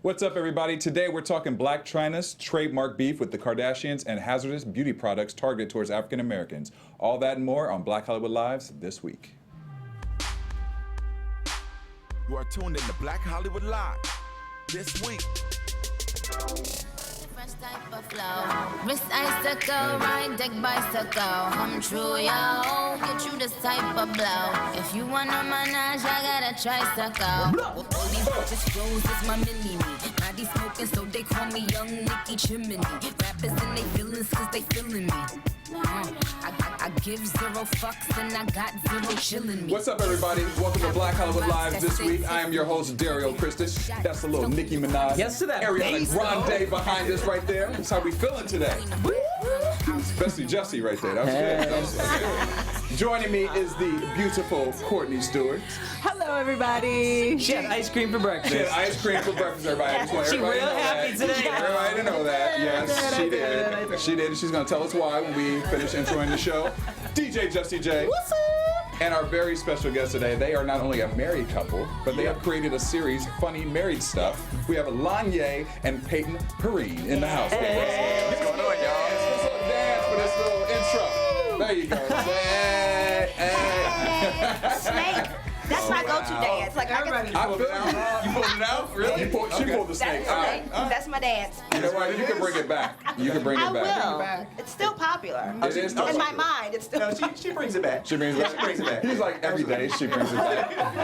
What's up, everybody? Today we're talking Blac Chyna's trademark beef with the Kardashians and hazardous beauty products targeted towards African Americans. All that and more on Black Hollywood Lives this week. You are tuned in to Black Hollywood Live this week. Fresh type of flow. Wrist icicle, ride deck bicycle. Come true, yo. Get you this type of blow. If you wanna manage, I got a tricycle. All these bitches froze, it's my mini-me. Now they smoking, so they call me Young Nicki Chimney. Rappers and they feelings, cause they feeling me. I give zero fucks and I got zero chillin' me. What's up, everybody? Welcome to Black Hollywood Live this week. I am your host, Dario Christus. That's a little Nicki Minaj. Yes to that Ariana Grande behind us right there. That's how we feeling today. Especially Jussie right there. That was good. That was good. Joining me is the beautiful Courtney Stewart. Hello, everybody. She had ice cream for breakfast. She had ice cream for breakfast, everybody. I just want She everybody real to know happy that. today. Everybody to know that. Yes, she did. I did. She did. She's going to tell us why when we finish introing the show. DJ Jussie J. What's up? And our very special guest today, they are not only a married couple, but they have created a series, Funny Married Stuff. We have Lanye and Peyton Perrine in the house with us. What's going on, y'all? Let's do a dance for this little intro. There you go. Hey. Snake. That's my go-to dance. Like Everybody. I feel you. You pulled it out? Really? She pulled the snake. All right. That's my dance. You know what? You can bring it back. You can bring I it back. will. back. It's still popular. It is still In my popular. mind, it's still. No, she brings it back. She brings it back. She brings it back. He's like, every day she brings it back at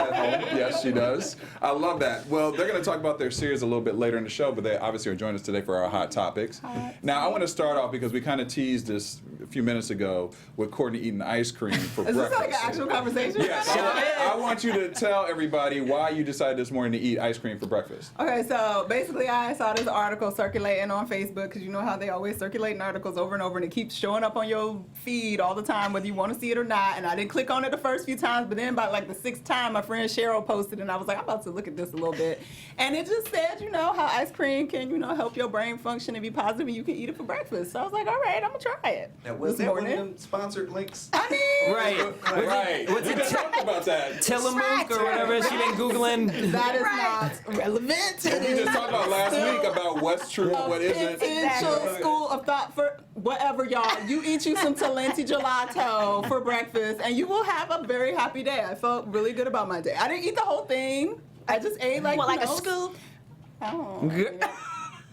home. Yes, she does. I love that. Well, they're going to talk about their series a little bit later in the show, but they obviously are joining us today for our hot topics. Now, I want to start off because we kind of teased this a few minutes ago with Courtney eating ice cream for Is breakfast. this like an actual conversation? Yes. I want you to tell everybody why you decided this morning to eat ice cream for breakfast. Okay, so basically I saw this article circulating on Facebook because you know how they always circulating articles over and over and it keeps showing up on your feed all the time whether you want to see it or not. And I didn't click on it the first few times, but then about like the sixth time my friend Cheryl posted and I was like, I'm about to look at this a little bit. And it just said, you know, how ice cream can, you know, help your brain function and be positive and you can eat it for breakfast. So I was like, all right, I'm going to try it. Now, was this that one morning. of them sponsored links? I mean, Right. Right. What's We it? just talked about that. Tillamook or whatever she been Googling. that is not relevant. And we just talked about last week about what's true and what isn't. Potential school of thought for whatever, y'all. You eat you some Talenti gelato for breakfast, and you will have a very happy day. I felt really good about my day. I didn't eat the whole thing. I just ate like What, you like a know, scoop?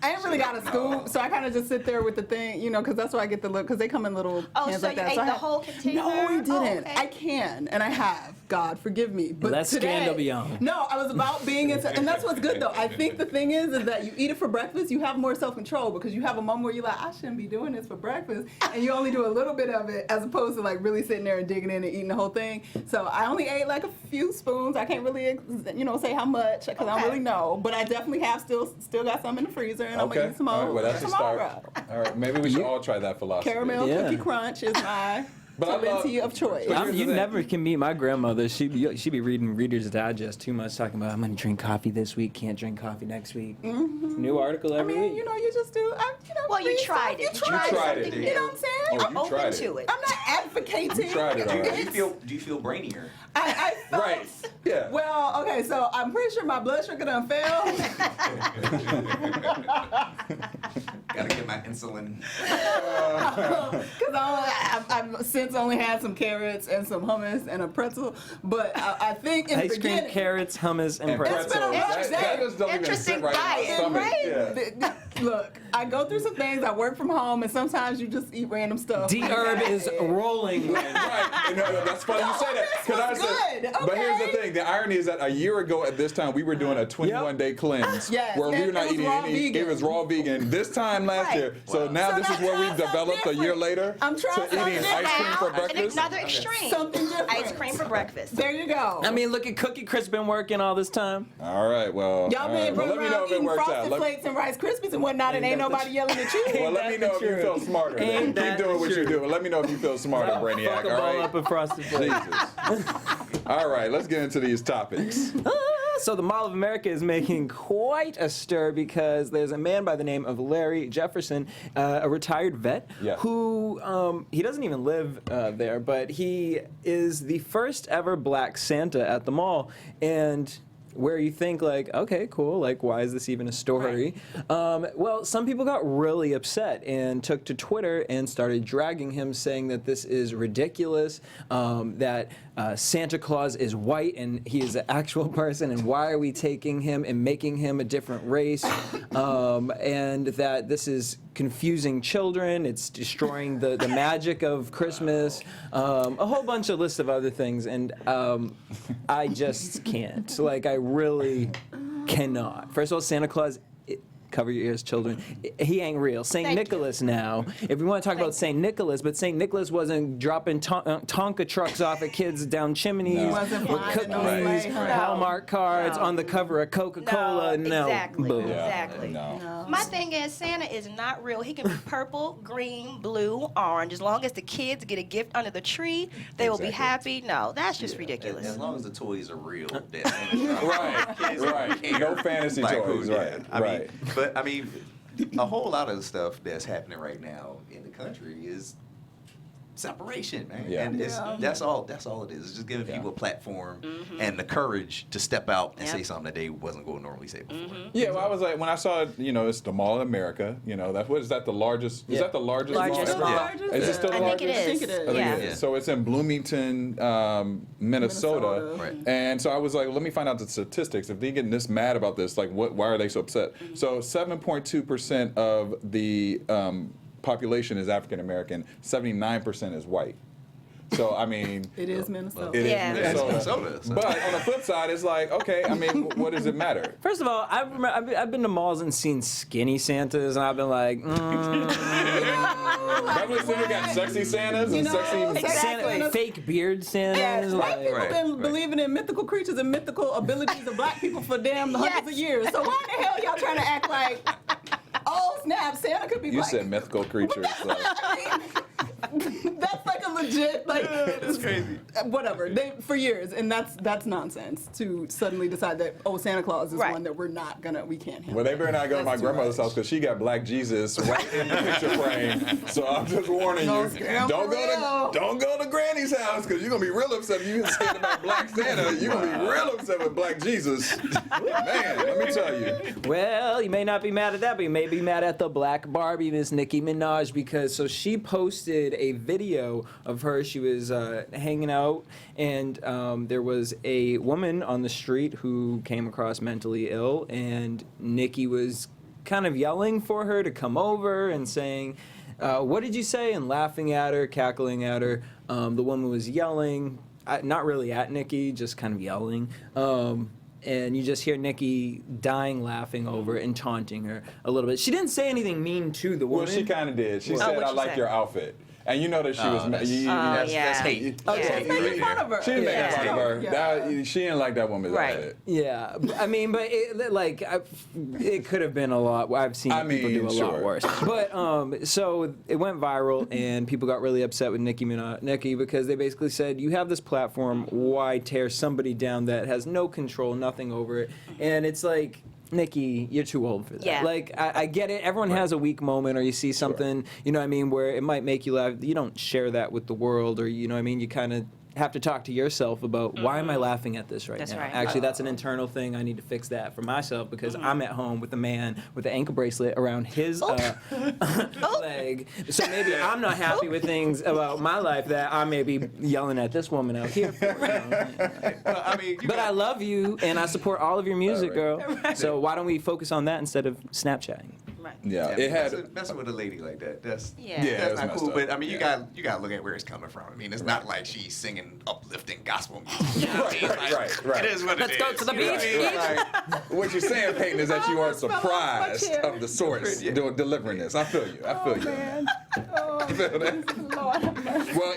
I ain't really got a scoop, so I kind of just sit there with the thing, you know, because that's why I get the look, because they come in little Oh, cans so like you that. ate I the had- whole container? No, I didn't. Oh, okay. I can, and I have. God, forgive me. But Less today, scandal beyond. No, I was about being into, and that's what's good though. I think the thing is that you eat it for breakfast, you have more self-control because you have a moment where you're like, I shouldn't be doing this for breakfast, and you only do a little bit of it as opposed to like really sitting there and digging in and eating the whole thing. So I only ate like a few spoons. I can't really, you know, say how much because I don't really know, but I definitely have still got some in the freezer, and I'm gonna eat some more All right, well, that's a tomorrow. start. All right, maybe we should all try that philosophy. Caramel Yeah. cookie crunch is my But I love- Talenti of choice. But here's the You thing. never can meet my grandmother. She be reading Reader's Digest too much, talking about I'm gonna drink coffee this week, can't drink coffee next week. New article I every mean, week. you know, you just do. You know, Well, you read tried stuff. it. You tried tried it, something. didn't You know what I'm saying? Oh, I'm you open tried to it. it. I'm not advocating. You tried it, all right. Do you feel brainier? I felt. Right. Yeah. Well, okay, so I'm pretty sure my blood sugar done fell. Gotta get my insulin. Because I've since only had some carrots and some hummus and a pretzel. But I think in the Ice cream, beginning. carrots, hummus, and And pretzels. It's been a rough that day. just don't even Interesting sit right in my diet, stomach. Right? Yeah. Look, I go through some things. I work from home, and sometimes you just eat random stuff. D-herb is rolling. Right, and that's funny you say that. this I was said, good, but here's the okay? thing: the irony is that a year ago at this time we were doing a 21-day cleanse Yes, where we and were not it was eating raw any. vegan. It was raw vegan. This time last Right. year, so now So this is now where we've try something developed a year different. later I'm trying to eating something ice cream for Now, breakfast. another extreme. Something different. Ice cream for breakfast. There you go. I mean, look at Cookie Crisp been working all this time. All right, well, Y'all all been right. Well, running let me know around if it eating works out. Frosted Flakes and Rice Krispies and whatnot, and ain't that the nobody yelling at you. Well, let me know if you feel smarter. Ain't Keep that doing what the you're truth? doing. Let me know if you feel smarter, Brainiac. Fuck a All ball right. up in Frosted Flakes. Jesus. All right, let's get into these topics. So the Mall of America is making quite a stir because there's a man by the name of Larry Jefferson, a retired vet, Yeah. who he doesn't even live there, but he is the first ever black Santa at the mall, and where you think like, okay, cool, like why is this even a story? Well, some people got really upset and took to Twitter and started dragging him, saying that this is ridiculous, that Santa Claus is white and he is an actual person, and why are we taking him and making him a different race, and that this is confusing children, it's destroying the magic of Christmas, a whole bunch of list of other things, and I just can't. Like, I really cannot. First of all, Santa Claus, cover your ears, children. He ain't real. St. Nicholas now. If we want to talk about St. Nicholas, but St. Nicholas wasn't dropping Tonka trucks off at kids down chimneys with cookies, Hallmark cards on the cover of Coca-Cola. No. Exactly. Boo. Exactly. No. My thing is, Santa is not real. He can be purple, green, blue, orange. As long as the kids get a gift under the tree, they will be happy. No, that's just ridiculous. As long as the toys are real. Right. No fantasy toys. Right. But I mean, a whole lot of the stuff that's happening right now in the country is separation, man. Yeah. And that's all it is. It's just giving people a platform and the courage to step out and say something that they wasn't going to normally say before. Yeah, well, I was like, when I saw it, it's the Mall in America. Is that the largest? Is that the largest Largest mall? mall. Is it still the I think largest? it is. I think it is. I think Yeah. it is. So it's in Bloomington, Minnesota. Right. And so I was like, let me find out the statistics. If they're getting this mad about this, like, why are they so upset? So 7.2% of the population is African American. 79% is white. So, I mean... It is Minnesota. It is Yeah. Minnesota. So. But on the flip side, it's like, okay, I mean, what does it matter? First of all, I've been to malls and seen skinny Santas, and I've been like, Beverly Center got sexy Santas and sexy... Santa, fake beard Santas. Yes, black like, people been believing in mythical creatures and mythical abilities of black people for damn hundreds of years. So why the hell y'all trying to act like, oh snap, Santa could be You black? said mythical creatures. So. That's like a legit, like, it's crazy. Whatever. For years, and that's nonsense to suddenly decide that, oh, Santa Claus is one that we can't handle. Well, they better not go to my That's too grandmother's much. house because she got Black Jesus right in the picture frame. So I'm just warning No, you, scam don't for real. go to Granny's house because you're gonna be real upset if you scared about Black Santa. You're gonna be real upset with Black Jesus. Man, let me tell you. well, you may not be mad at that, but you may be mad at the Black Barbie, Miss Nicki Minaj, because she posted a video of her. She was hanging out, and there was a woman on the street who came across mentally ill, and Nicki was kind of yelling for her to come over and saying, what did you say? And laughing at her, cackling at her. The woman was yelling, not really at Nicki, just kind of yelling. And you just hear Nicki dying laughing over it and taunting her a little bit. She didn't say anything mean to the woman. Well, she kind of did. She said, what'd "I she like say? your outfit." And you know that she was. That's hate. She's making fun of her. She didn't make fun of her. Yeah. She didn't like that woman's outfit. Yeah, I mean, but it could have been a lot. I've seen people do a lot worse. But so it went viral, and people got really upset with Nicki because they basically said, "You have this platform. Why tear somebody down that has no control, nothing over it?" And it's like, Nicki, you're too old for that. Yeah. Like, I get it. Everyone has a weak moment, or you see something, you know what I mean, where it might make you laugh. You don't share that with the world, or, you know what I mean, you kind of have to talk to yourself about, why am I laughing at this That's now? right. Actually, that's an internal thing. I need to fix that for myself, because I'm at home with a man with an ankle bracelet around his leg. So maybe I'm not happy with things about my life that I may be yelling at this woman out here for. I mean, But I love you, and I support all of your music, girl. So why don't we focus on that instead of Snapchatting? Right. Yeah, it had. messing with a lady like that. That's Yeah. Yeah, that's it's not messed cool. up. But I mean, you got to look at where it's coming from. I mean, it's not like she's singing uplifting gospel music. You know what I mean? Right. It is what Let's it go is. to the You know what I beach. mean? Like, What you're saying, Peyton, is that you are fell off my surprised chair. of the source delivering this. I feel you. I feel you. Man. Oh, Feel that? Lord have mercy. Well,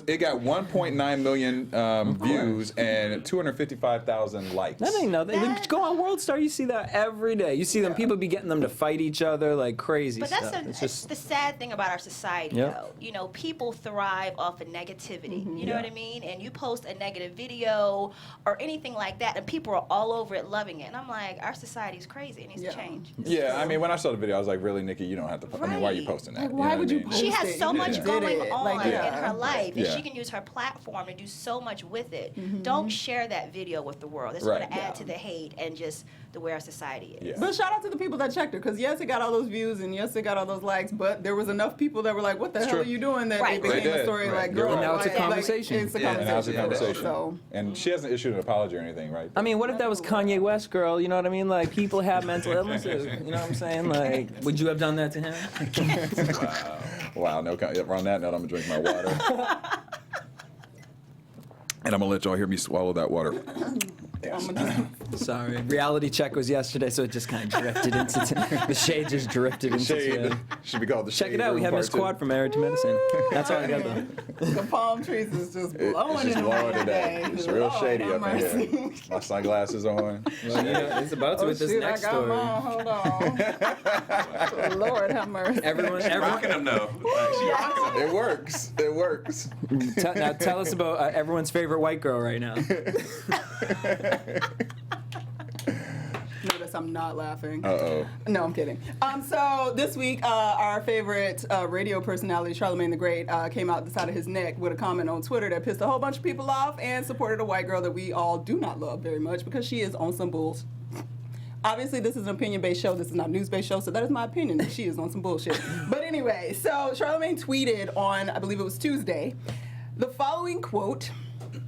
it got 1.9 million views and 255,000 likes. That ain't nothing. Go on World Star, you see that every day. You see them, people be getting them to fight each other like crazy But stuff. that's It's just the sad thing about our society, Yep. though. You know, people thrive off of negativity. You know what I mean? And you post a negative video or anything like that, and people are all over it, loving it. And I'm like, our society's crazy. It needs to change. Yeah, I mean, when I saw the video, I was like, really, Nikki, you don't have to. I mean, why are you Right. posting that? Like, You why know would what I you mean? post She has so much Yeah. going Did it. on. on in yeah. her life, and Yeah. she can use her platform to do so much with it. Don't share that video with the world. It's Right. going to add to the hate and just the way our society is. Yeah. But shout out to the people that checked her, because yes, it got all those views and yes, it got all those likes, but there was enough people that were like, "What the hell true. are you doing?" That Right. it became They a did. story Right. like, You're "Girl, right. And now it's a like, conversation. it's a Yeah. And now it's a conversation. So, And she hasn't issued an apology or anything, right? I mean, what if that was Kanye West, girl? You know what I mean? Like, people have mental illnesses. You know what I'm saying? Like, would you have done that to him? Wow, no. On that note, I'm gonna drink my water, and I'm gonna let y'all hear me swallow that water. Sorry. Reality check was yesterday, so it just kind of drifted into the shade just drifted into Shade today. should be called the Check Shade it out. We Room have Miss Part 2. Quad from Married to Medicine. That's all I got though. the palm trees is just blowing It's just in the blowing wind today. It's real Lord shady have up in here. mercy. My sunglasses on. Well, you know, it's about to Oh with this shoot, next I got story. mine. Hold on. Lord have mercy. Everyone, Rocking them though. Like, she rocking them. It works. It works. now tell us about everyone's favorite white girl right now. Notice I'm not laughing. Uh-oh. No, I'm kidding. So this week, our favorite radio personality, Charlamagne the Great, came out the side of his neck with a comment on Twitter that pissed a whole bunch of people off and supported a white girl that we all do not love very much because she is on some bullshit. Obviously, this is an opinion-based show. This is not a news-based show, so that is my opinion that she is on some bullshit. But anyway, so Charlamagne tweeted on, I believe it was Tuesday, the following quote.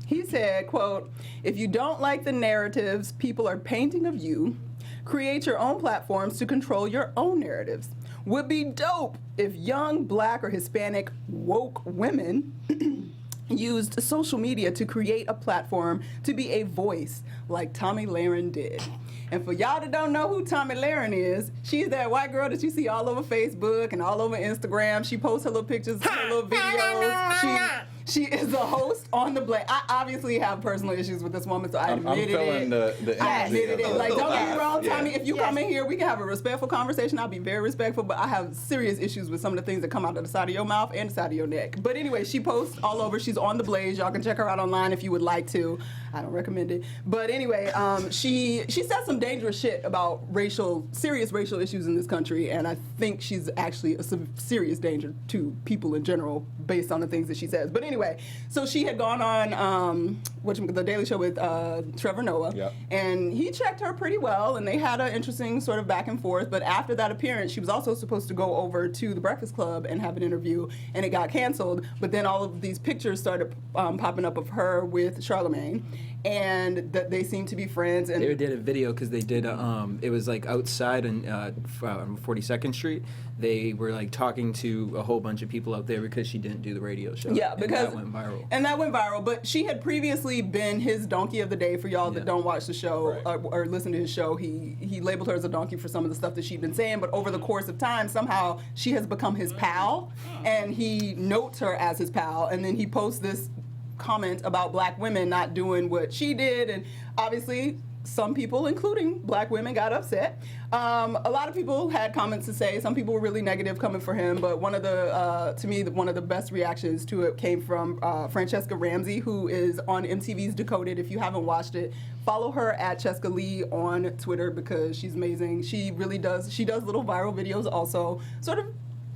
He said, quote, "If you don't like the narratives people are painting of you, create your own platforms to control your own narratives. Would be dope if young Black or Hispanic woke women used social media to create a platform to be a voice like Tomi Lahren did." And for y'all that don't know who Tomi Lahren is, she's that white girl that you see all over Facebook and all over Instagram. She posts her little pictures, her little videos. She is a host on the Blac. I obviously have personal issues with this woman, so I I'm admitted feeling it. the I energy admitted of it. the- Like, don't get me wrong, Yeah. Tommy. If you come in here, we can have a respectful conversation. I'll be very respectful, but I have serious issues with some of the things that come out of the side of your mouth and the side of your neck. But anyway, she posts all over. She's on the Blaze. Y'all can check her out online if you would like to. I don't recommend it. But anyway, she said some dangerous shit about serious racial issues in this country, and I think she's actually a serious danger to people in general based on the things that she says. But anyway, so she had gone on the Daily Show with Trevor Noah, Yep. and he checked her pretty well, and they had an interesting sort of back and forth. But after that appearance, she was also supposed to go over to the Breakfast Club and have an interview, and it got canceled. But then all of these pictures started popping up of her with Charlamagne, and that they seem to be friends. And They did a video because they did. It was like outside on 42nd Street. They were like talking to a whole bunch of people out there because she didn't do the radio show. Yeah, and because that went viral. And that went viral. But she had previously been his donkey of the day. For y'all that Yeah. don't watch the show Right. or listen to his show, he labeled her as a donkey for some of the stuff that she'd been saying. But over the course of time, somehow she has become his pal, and he notes her as his pal. And then he posts this comment about Black women not doing what she did, and obviously some people, including Black women, got upset. A lot of people had comments to say. Some people were really negative coming for him, but one of the, to me, one of the best reactions to it came from Francesca Ramsey, who is on MTV's Decoded. If you haven't watched it, follow her at Cheska Lee on Twitter because she's amazing. She really does. She does little viral videos also, sort of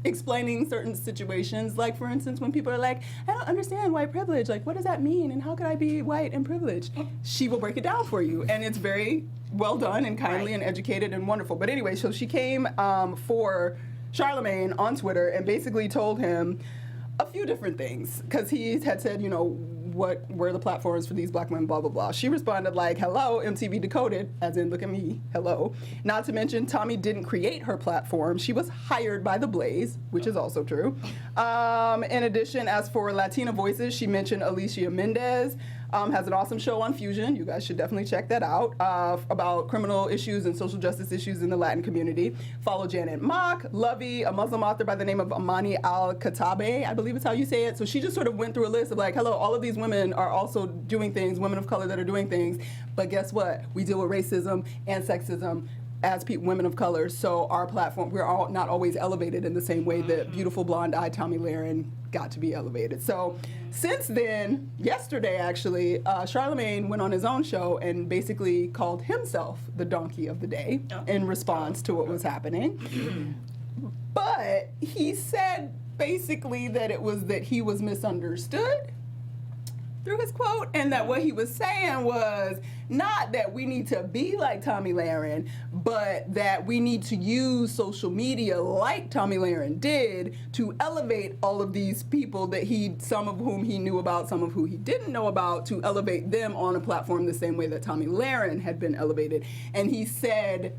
explaining certain situations. Like, for instance, when people are like, I don't understand white privilege. Like, what does that mean? And how could I be white and privileged? She will break it down for you. And it's very well done and kindly and educated and wonderful. But anyway, so she came for Charlamagne on Twitter and basically told him a few different things. Because he had said, you know, what were the platforms for these Black women, blah, blah, blah. She responded like, hello, MTV Decoded, as in, look at me, hello. Not to mention, Tomi didn't create her platform. She was hired by The Blaze, which is also true. In addition, as for Latina voices, she mentioned Alicia Mendez, has an awesome show on Fusion. You guys should definitely check that out, about criminal issues and social justice issues in the Latin community. Follow Janet Mock, Lovey, a Muslim author by the name of Amani Al-Katabe, I believe is how you say it. So she just sort of went through a list of like, hello, all of these women are also doing things, women of color that are doing things, but guess what? We deal with racism and sexism as women of color, so our platform, we're all not always elevated in the same way that beautiful blonde-eyed Tomi Lahren got to be elevated. So since then, yesterday actually, Charlamagne went on his own show and basically called himself the donkey of the day in response to what was happening. But he said basically that it was that he was misunderstood through his quote, and that what he was saying was not that we need to be like Tomi Lahren, but that we need to use social media like Tomi Lahren did to elevate all of these people that some of whom he knew about, some of who he didn't know about, to elevate them on a platform the same way that Tomi Lahren had been elevated. And he said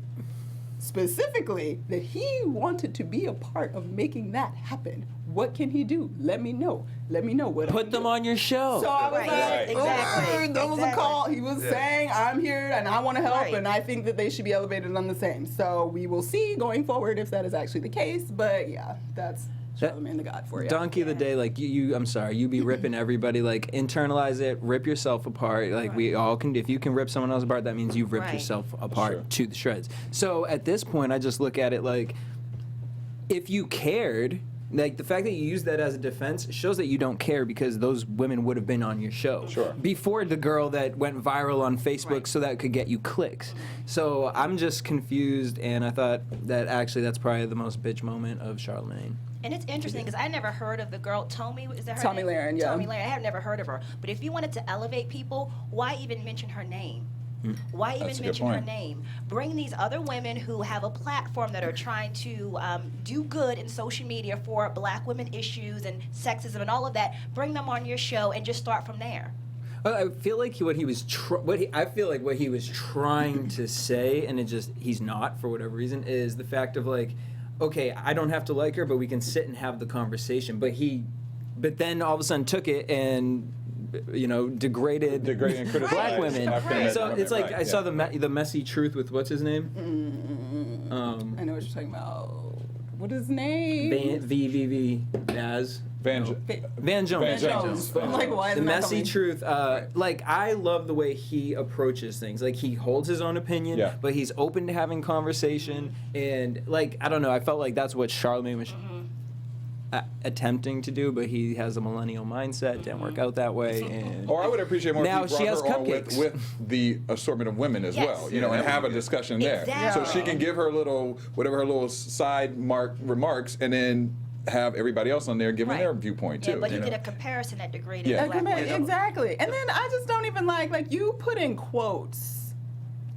specifically that he wanted to be a part of making that happen. What can he do? Let me know. Let me know what I Put can them do. on your show. So I was Right. like, Exactly. That was a call. He was saying, I'm here and I want to help, Right. and I think that they should be elevated on the same. So we will see going forward if that is actually the case. But yeah, that's Charlamagne the God for you. Donkey of the day, like you I'm sorry, you be ripping everybody, like internalize it, rip yourself apart. Like we all can. If you can rip someone else apart, that means you've ripped Right. yourself apart Sure. to the shreds. So at this point, I just look at it like, if you cared, like the fact that you use that as a defense shows that you don't care, because those women would have been on your show Sure. before the girl that went viral on Facebook, Right. so that it could get you clicks. So I'm just confused, and I thought that actually that's probably the most bitch moment of Charlamagne. And it's interesting because I never heard of the girl Tomi. Is that her Tomi name? Lahren, yeah. Tomi Lahren. I have never heard of her. But if you wanted to elevate people, why even mention her name? Why even That's a good mention her point. name? Bring these other women who have a platform that are trying to do good in social media for Black women issues and sexism and all of that. Bring them on your show and just start from there. I feel like what he was trying to say, and he's not for whatever reason, is the fact of like, okay, I don't have to like her, but we can sit and have the conversation. But then all of a sudden took it and degraded Degrading and criticizing Black women. African-American So women, it's like right, I saw yeah. the messy truth with what's his name, I know what you're talking about. What is his name? Naz. Van Jones. Jones. I'm like, why is The it not messy coming? truth. Like, I love the way he approaches things. Like, he holds his own opinion, Yeah. but he's open to having conversation. And, like, I don't know, I felt like that's what Charlamagne was attempting to do, but he has a millennial mindset. Didn't work out that way. And Or I would appreciate more Now if he she brought has her on cupcakes. with the assortment of women as Yes. well, and that have would a be discussion there. Exactly. So she can give her little side remarks, and then have everybody else on there giving Right. their viewpoint too. Yeah, but you know? get a comparison that degraded Yeah. Black women. Exactly. And then I just don't even like you put in quotes,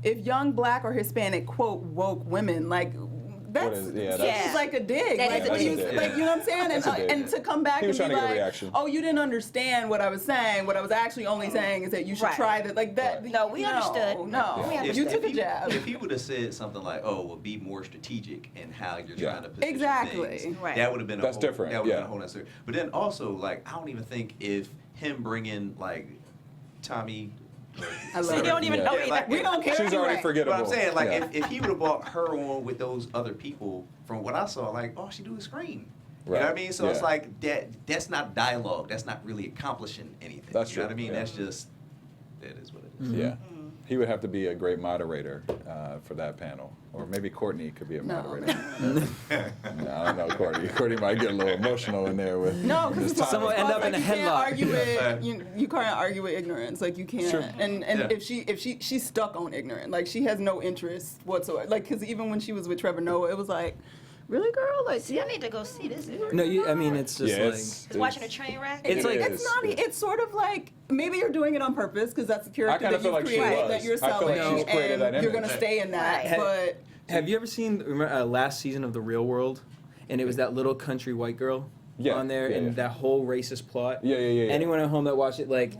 if young Black or Hispanic, quote, woke women, like, that's, that's- Yeah. like a dig. That like, is a what do you- dig. like, you know what I'm saying? That's a dig. And to come back He was and be trying to get a like, reaction. oh, you didn't understand what I was saying. What I was actually only saying is that you should Right. try that. Like that. No, we understood. No, We you took a he, jab. If he would have said something like, "Oh, well, be more strategic in how you're Yeah. trying to position Exactly. things," Right. that would have been That's a whole, different, That would have yeah. been a whole nother. But then also, like, I don't even think if him bringing like Tommy. I love So you it. don't even Yeah. know Yeah, either. like, We don't care. She's already Right. forgettable. But I'm saying, like, Yeah. if he would have brought her on with those other people, from what I saw, like, all she do is scream. You know what I Right. mean? So it's Yeah. like that's not dialogue. That's not really accomplishing anything. That's you know true, what I mean? yeah. That's just that is what it is. Yeah. He would have to be a great moderator for that panel. Or maybe Courtney could be a No. moderator. No, I don't know, Courtney. Courtney might get a little emotional in there with No, this because topic. Someone end up in a you can't headlock. argue with you can't argue with ignorance. Like you can't. Sure. And Yeah. if she's stuck on ignorant, like she has no interest whatsoever. Like because even when she was with Trevor Noah, it was like, really, girl? Like See, I need to go see this. No, I mean, it's just Yeah, like... It's watching a train wreck. It's like- it's not. It's sort of like maybe you're doing it on purpose because that's the character kinda that feel you like she created was. that you're I feel selling, like she's created that and you're image. gonna stay in that. Right. But Have you ever seen last season of The Real World? And it was that little country white girl Yeah, on there, yeah, and yeah. that whole racist plot. Yeah. Anyone at home that watched it, like,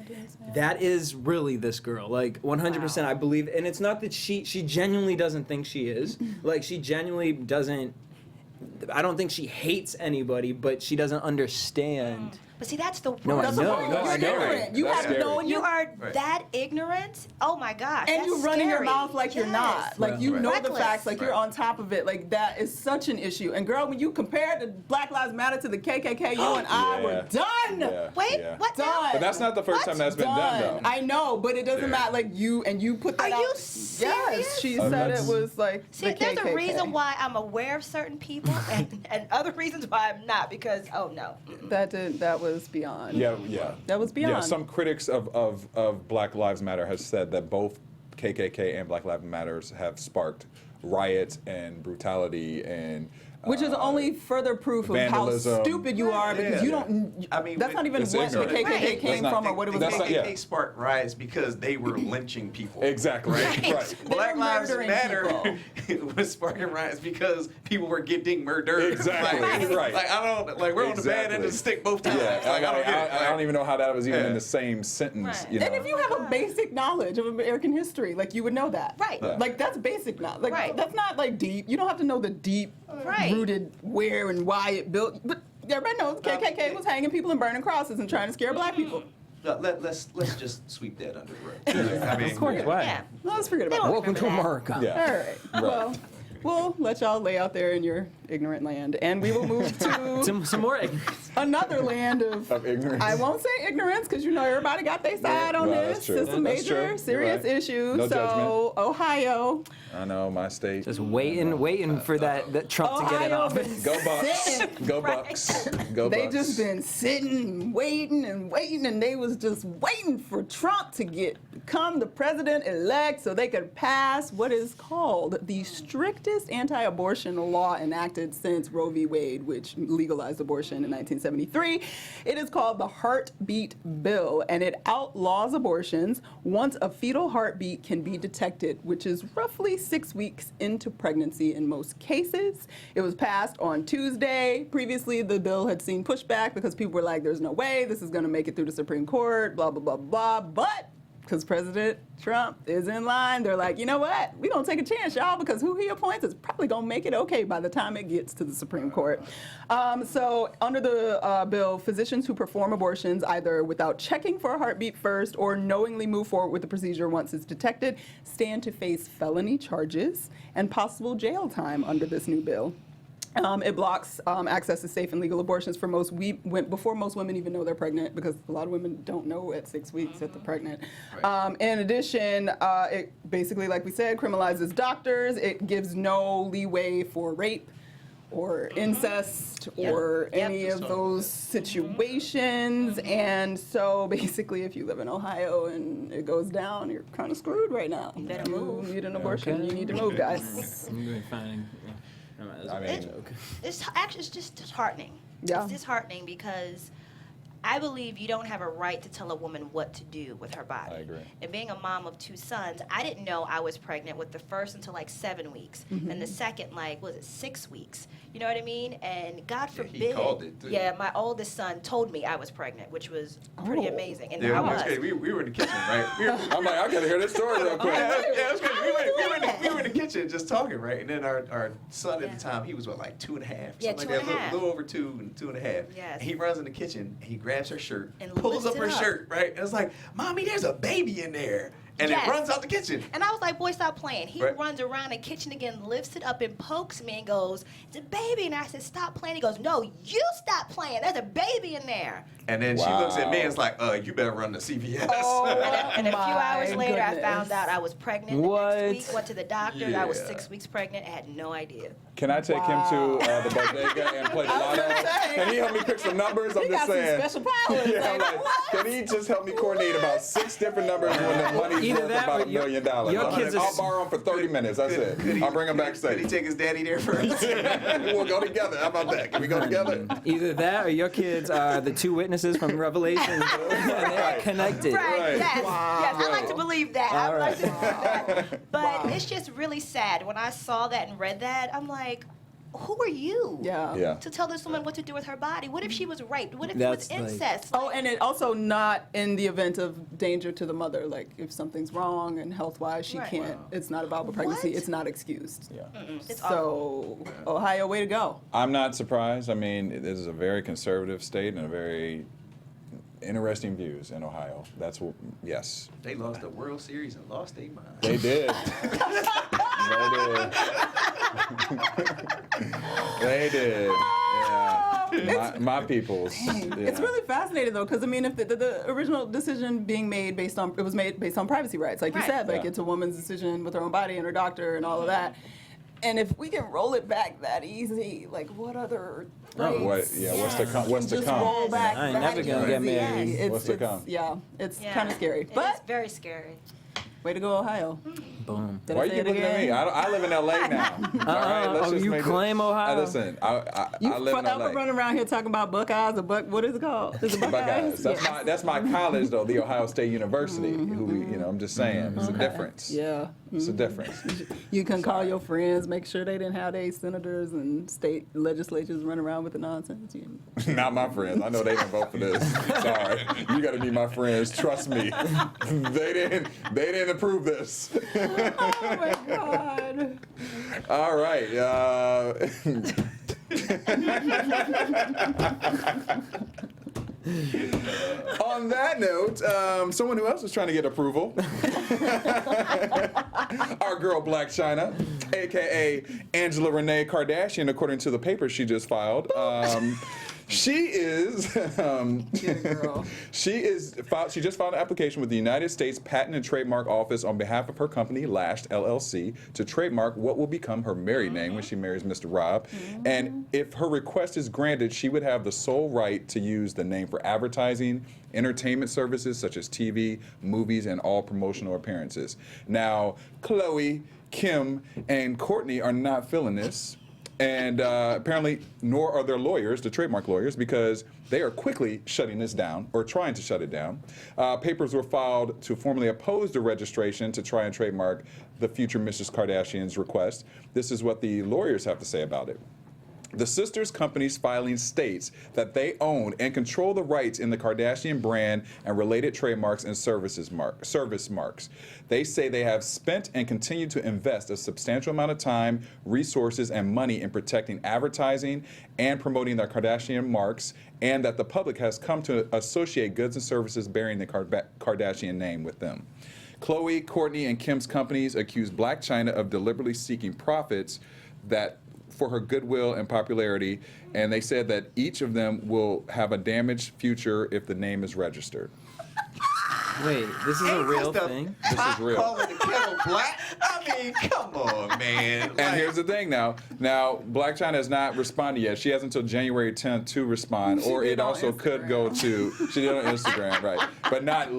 that is really this girl. Like, 100%, I believe. And it's not that she genuinely doesn't think she is. Like, she genuinely doesn't. I don't think she hates anybody, but she doesn't understand. But see, that's the No, I worst. know. No, you're that's scary. ignorant. You That's have scary. no. You are Right. that ignorant. Oh my gosh. And that's you running your scary. mouth like you're not. Like you Right. know the Reckless. facts, like you're Right. on top of it. Like that is such an issue. And girl, when you compare the Black Lives Matter to the KKK, you and I Yeah. were done. Yeah, Wait, yeah. what? Done. now? But that's not the first What? time that's been done, though. I know, but it doesn't Yeah. matter. Like you put that Are out. you Yes, serious? she Oh, said it that's- was like See, the there's KKK. a reason why I'm aware of certain people, and other reasons why I'm not. Because That was beyond. Yeah. That was beyond. Yeah, some critics of Black Lives Matter has said that both KKK and Black Lives Matters have sparked riots and brutality and Which is only further proof of vandalism. how stupid you are because you don't. I mean, that's not even it's what the ignorant. KKK Right. came That's not- from or what it was. that's about. not- KKK yeah. sparked riots because they were lynching people. Exactly. Right. They Black were Lives murdering Matter was sparking riots because people were getting murdered. Exactly. Like, Right. Like I don't like we're on the bad end of the stick both times. Yeah, Like I don't get it. I don't even know how that was even Yeah. in the same sentence. Right. You know? And if you have a basic knowledge of American history, like you would know that. Right. Yeah. Like that's basic knowledge. Like Right. that's not like deep. You don't have to know the deep Right. rooted where and why it built. But everybody knows KKK was hanging people and burning crosses and trying to scare black people. Let's just sweep that under the rug. I mean, Of course, why? Yeah. No, let's forget They about won't that. Welcome to remember that. America. Yeah. All right. Well, we'll let y'all lay out there in your ignorant land, and we will move to Some more. another land Of ignorance. I won't say ignorance because you know everybody got their side on Well, this. that's true. It's a That's true. major, You're serious right. issue. No so Ohio, I know my state. Just waiting for that Trump to get in Ohio office. been Go Bucks. sitting. Go Bucks. Go They Bucks. just been sitting, waiting, and they was just waiting for Trump to become the president-elect so they could pass what is called the strictest anti-abortion law enacted since Roe v. Wade, which legalized abortion in 1973. It is called the Heartbeat Bill, and it outlaws abortions once a fetal heartbeat can be detected, which is roughly 6 weeks into pregnancy in most cases. It was passed on Tuesday. Previously, the bill had seen pushback because people were like, there's no way this is going to make it through the Supreme Court, blah, blah, blah, blah. But because President Trump is in line, they're like, you know what? We're going to take a chance, y'all, because who he appoints is probably going to make it okay by the time it gets to the Supreme Court. So under the bill, physicians who perform abortions either without checking for a heartbeat first or knowingly move forward with the procedure once it's detected stand to face felony charges and possible jail time under this new bill. It blocks access to safe and legal abortions for before most women even know they're pregnant, because a lot of women don't know at 6 weeks that they're pregnant. In addition, it basically, like we said, criminalizes doctors. It gives no leeway for rape or incest or any of those situations. And so basically, if you live in Ohio and it goes down, you're kind of screwed right now. You better move. need an abortion. You need to move, guys. I'm doing fine. I mean, It's actually it's just disheartening. Yeah. It's disheartening because I believe you don't have a right to tell a woman what to do with her body. I agree. And being a mom of 2 sons, I didn't know I was pregnant with the first until like 7 weeks, and the second was it 6 weeks? You know what I mean? And God he forbid. called it, too. Yeah, my oldest son told me I was pregnant, which was pretty Oh. amazing, and Yeah, I was. we were in the kitchen, right? I'm like, I gotta hear this story real quick. Yeah, it was good. We were in the kitchen just talking, right? And then our son at the time, he was like 2.5, Yeah, something 2 like and that, a half. little over 2 and 2.5. Yes. And he runs in the kitchen and he grabs her shirt, And pulls up lifts her it up. shirt, right? And it's like, Mommy, there's a baby in there. And Yes. it runs out the kitchen. And I was like, boy, stop playing. He Right. runs around the kitchen again, lifts it up and pokes me and goes, it's a baby. And I said, stop playing. He goes, no, you stop playing. There's a baby in there. And then she looks at me and it's like, you better run to CVS. And a few hours my later, I goodness. found out I was pregnant the What? next week. Went to the doctor. I was Yeah. 6 weeks pregnant. I had no idea. Can I take him to the bodega and play the lotto? say. Can he help me pick some numbers? I'm He just got some saying. special powers. Yeah, Like, I'm like, what? can he just help me coordinate about 6 different numbers when the money's Either worth that about or $1 million? your kids I'll are- borrow him for 30 minutes. That's it. I'll bring him Could he backstage. take his daddy there first? We'll go together. How about that? Can we go together? Either that or your kids are the 2 witnesses from Revelation and they are connected. Right. Yes. Yes. I like to believe that. I All like to right. believe that. But it's just really sad. When I saw that and read that, I'm like, who are you? Yeah. Yeah. To tell this woman what to do with her body? What if she was raped? What if That's it was like- incest? Oh, and it also not in the event of danger to the mother. Like if something's wrong and health-wise, she Right. can't. It's not a viable pregnancy. What? It's not excused. Yeah. It's So Ohio, way to go. I'm not surprised. I mean, this is a very conservative state and a very interesting views in Ohio. That's what, yes, They lost the World Series and lost their mind. they did. They did. Yeah. My peoples. It's Yeah. really fascinating though, because I mean, if the original decision being made based on privacy rights, like you Right. said, like Yeah. it's a woman's decision with her own body and her doctor and all of that. And if we can roll it back that easy, like what other Oh, what- yeah, what's to come- what's to just come? roll back I ain't that never gonna get easy? married. It's, What's to it's- come? Yeah, it's Yeah. kind of scary. It's But very scary. Way to go, Ohio. Boom. Did Why I are say you it looking at again? me? I live in L.A. now. All right, let's just you make claim Ohio? Listen, I You live in forever L.A. running around here talking about Buckeyes or what is it called? Is it Buckeyes? Buckeyes. That's my college though, the Ohio State University. Who I'm just saying, it's a difference. Yeah. It's a difference. You can call your friends, make sure they didn't have their senators and state legislatures run around with the nonsense. Not my friends. I know they didn't vote for this. Sorry, you got to be my friends. Trust me. They didn't approve this. Oh my God. All right. On that note, someone who else is trying to get approval, our girl Blac Chyna, aka Angela Renee Kardashian, according to the paper she just filed. She just filed an application with the United States Patent and Trademark Office on behalf of her company, Lashed LLC, to trademark what will become her married name when she marries Mr. Rob. And if her request is granted, she would have the sole right to use the name for advertising, entertainment services such as TV, movies, and all promotional appearances. Now, Khloe, Kim, and Courtney are not feeling this. And apparently, nor are their lawyers, the trademark lawyers, because they are quickly shutting this down, or trying to shut it down. Papers were filed to formally oppose the registration to try and trademark the future Mrs. Kardashian's request. This is what the lawyers have to say about it. The sisters' company's filing states that they own and control the rights in the Kardashian brand and related trademarks and service marks. They say they have spent and continue to invest a substantial amount of time, resources, and money in protecting advertising and promoting their Kardashian marks, and that the public has come to associate goods and services bearing the Kardashian name with them. Khloe, Courtney, and Kim's companies accuse Blac Chyna of deliberately seeking profits for her goodwill and popularity, and they said that each of them will have a damaged future if the name is registered. Wait, this is a real thing? This is real. Calling the kettle black? I mean, come on, man. And here's the thing now. Now, Blac Chyna has not responded yet. She has until January 10th to respond, or it also could go to, she did on Instagram, right? But not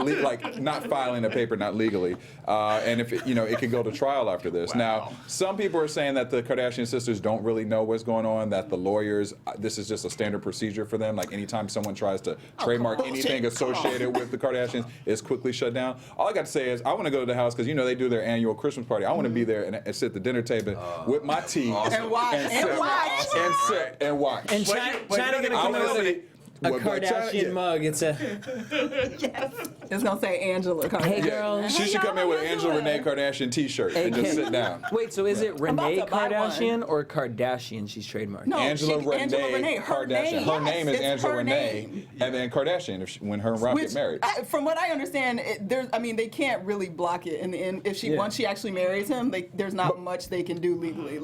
not filing a paper, not legally. And if it could go to trial after this. Wow. Now, some people are saying that the Kardashian sisters don't really know what's going on, that the lawyers, this is just a standard procedure for them. Like anytime someone tries to trademark anything associated with the Kardashians, it's quickly shut down. All I got to say is I want to go to the house because they do their annual Christmas party. I want to be there and sit at the dinner table with my tea And watch. and sit and watch. And China gonna come out with a Kardashian mug. It's a It's gonna say Angela Kardashian. Hey, girl. She should come in with Angela Renee Kardashian T-shirt and just sit down. Wait, so is it Renee to buy Kardashian or Kardashian she's trademarked? No, Angela Renee her Kardashian. name. Her name is It's Angela her Renee, name. and then Kardashian when her and Rob get married. From what I understand, they can't really block it. And if once she actually marries him, there's not much they can do legally.